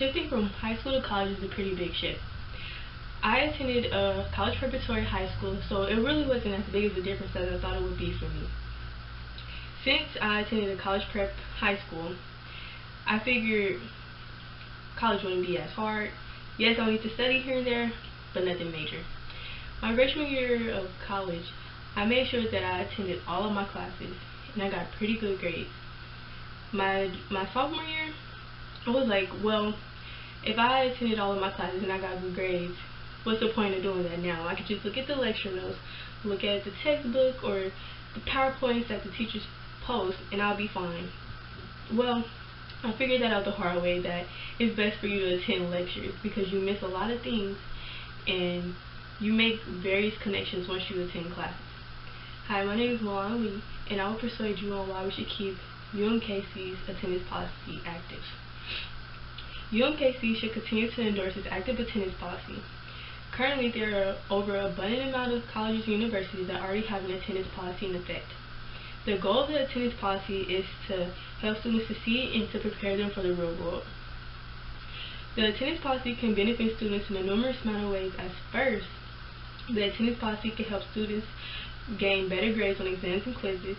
Shifting from high school to college is a pretty big shift. I attended a college preparatory high school, so it really wasn't as big of a difference as I thought it would be for me. Since I attended a college prep high school, I figured college wouldn't be as hard. Yes, I'll need to study here and there, but nothing major. My freshman year of college, I made sure that I attended all of my classes, and I got pretty good grades. My sophomore year, I was like, well, if I attended all of my classes and I got good grades, what's the point of doing that now? I could just look at the lecture notes, look at the textbook or the PowerPoints that the teachers post, and I'll be fine. Well, I figured that out the hard way, that it's best for you to attend lectures because you miss a lot of things and you make various connections once you attend classes. Hi, my name is Malana Lee, and I will persuade you on why we should keep UMKC's attendance policy active. UMKC should continue to endorse its active attendance policy. Currently, there are over an abundant amount of colleges and universities that already have an attendance policy in effect. The goal of the attendance policy is to help students succeed and to prepare them for the real world. The attendance policy can benefit students in a numerous amount of ways. As first, the attendance policy can help students gain better grades on exams and quizzes.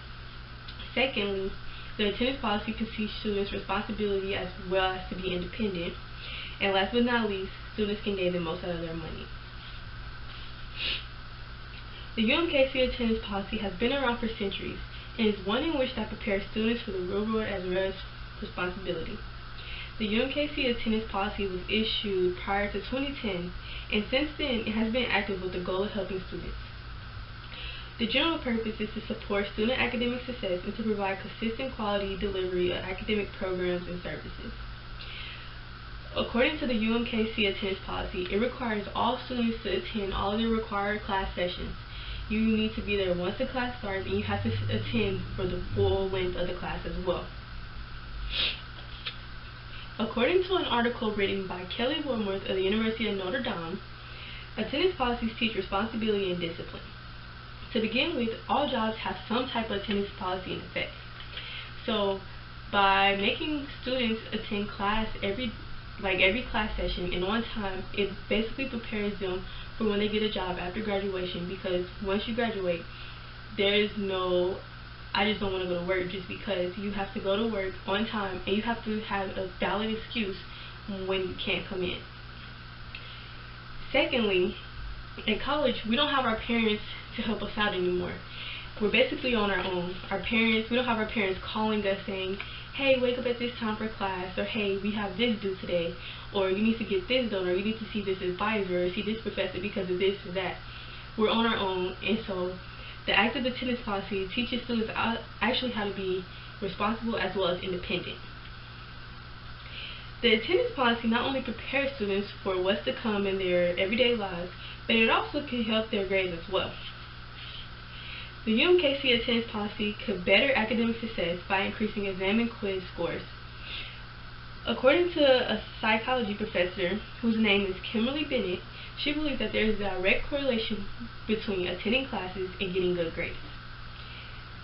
Secondly, the attendance policy can teach students responsibility as well as to be independent. And last but not least, students can gain the most out of their money. The UMKC attendance policy has been around for centuries and is one in which that prepares students for the real world as well as responsibility. The UMKC attendance policy was issued prior to 2010, and since then it has been active with the goal of helping students. The general purpose is to support student academic success and to provide consistent quality delivery of academic programs and services. According to the UMKC attendance policy, it requires all students to attend all of the required class sessions. You need to be there once the class starts, and you have to attend for the full length of the class as well. According to an article written by Kelly Wormworth of the University of Notre Dame, attendance policies teach responsibility and discipline. To begin with, all jobs have some type of attendance policy in effect. So, by making students attend class every class session and on time, it basically prepares them for when they get a job after graduation, because once you graduate, there is no, I just don't want to go to work, just because you have to go to work on time and you have to have a valid excuse when you can't come in. Secondly, in college, we don't have our parents to help us out anymore. We're basically on our own. We don't have our parents calling us saying, hey, wake up at this time for class, or hey, we have this due today, or you need to get this done, or you need to see this advisor, or see this professor because of this or that. We're on our own, and so the active attendance policy teaches students actually how to be responsible as well as independent. The attendance policy not only prepares students for what's to come in their everyday lives, but it also can help their grades as well. The UMKC attendance policy could better academic success by increasing exam and quiz scores. According to a psychology professor whose name is Kimberly Bennett, she believes that there is a direct correlation between attending classes and getting good grades.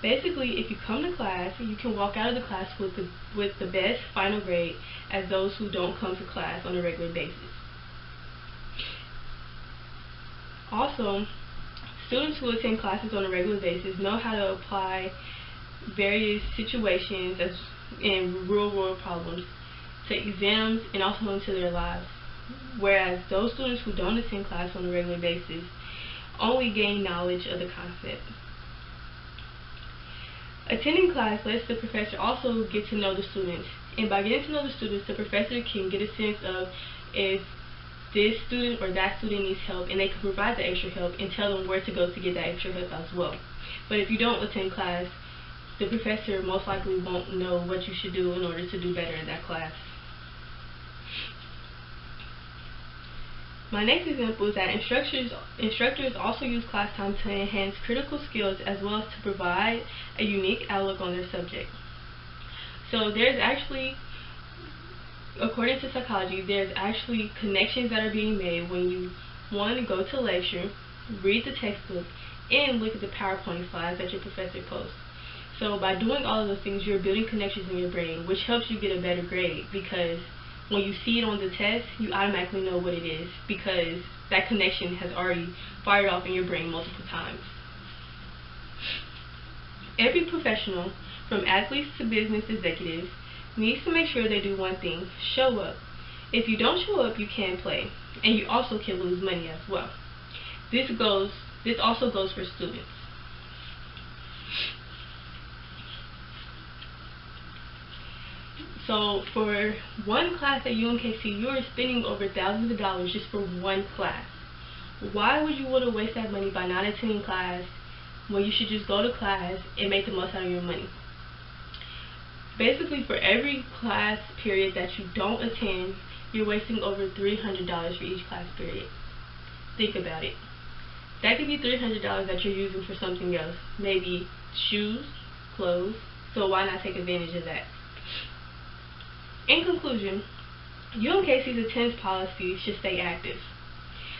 Basically, if you come to class, you can walk out of the class with the best final grade as those who don't come to class on a regular basis. Also, students who attend classes on a regular basis know how to apply various situations and real world problems to exams and also into their lives, whereas those students who don't attend class on a regular basis only gain knowledge of the concept. Attending class lets the professor also get to know the students, and by getting to know the students, the professor can get a sense of if this student or that student needs help, and they can provide the extra help and tell them where to go to get that extra help as well. But if you don't attend class, the professor most likely won't know what you should do in order to do better in that class. My next example is that instructors also use class time to enhance critical skills as well as to provide a unique outlook on their subject. So there's actually, according to psychology, there's actually connections that are being made when you, one, go to lecture, read the textbook, and look at the PowerPoint slides that your professor posts. So by doing all of those things, you're building connections in your brain, which helps you get a better grade, because when you see it on the test, you automatically know what it is because that connection has already fired off in your brain multiple times. Every professional, from athletes to business executives, needs to make sure they do one thing: show up. If you don't show up, you can't play, and you also can lose money as well. This also goes for students. So for one class at UMKC, you are spending over thousands of dollars just for one class. Why would you want to waste that money by not attending class when you should just go to class and make the most out of your money? Basically, for every class period that you don't attend, you're wasting over $300 for each class period. Think about it. That could be $300 that you're using for something else. Maybe shoes, clothes, so why not take advantage of that? In conclusion, UMKC's attendance policy should stay active.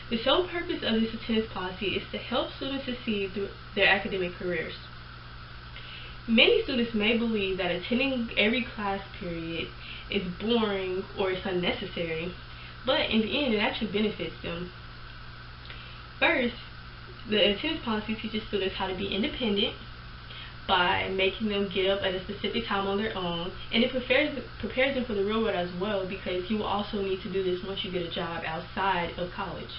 The sole purpose of this attendance policy is to help students succeed through their academic careers. Many students may believe that attending every class period is boring or it's unnecessary, but in the end it actually benefits them. First, the attendance policy teaches students how to be independent by making them get up at a specific time on their own, and it prepares them for the real world as well, because you will also need to do this once you get a job outside of college.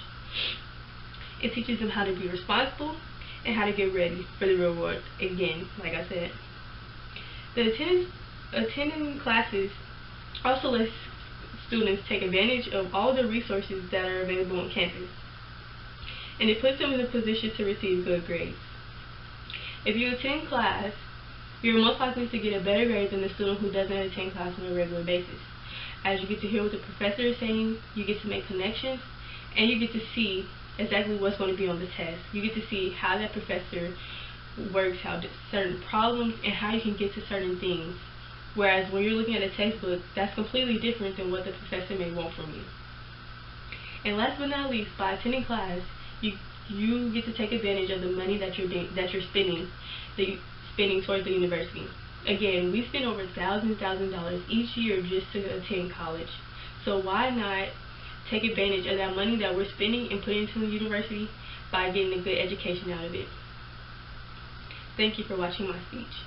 It teaches them how to be responsible and how to get ready for the real world, again, like I said. The attending classes also lets students take advantage of all the resources that are available on campus, and it puts them in a position to receive good grades. If you attend class, you're most likely to get a better grade than the student who doesn't attend class on a regular basis. As you get to hear what the professor is saying, you get to make connections, and you get to see exactly what's going to be on the test. You get to see how that professor works, how certain problems, and how you can get to certain things. Whereas when you're looking at a textbook, that's completely different than what the professor may want from you. And last but not least, by attending class, you get to take advantage of the money that you're spending towards the university. Again, we spend over thousands of dollars each year just to attend college. So why not take advantage of that money that we're spending and put it into the university by getting a good education out of it? Thank you for watching my speech.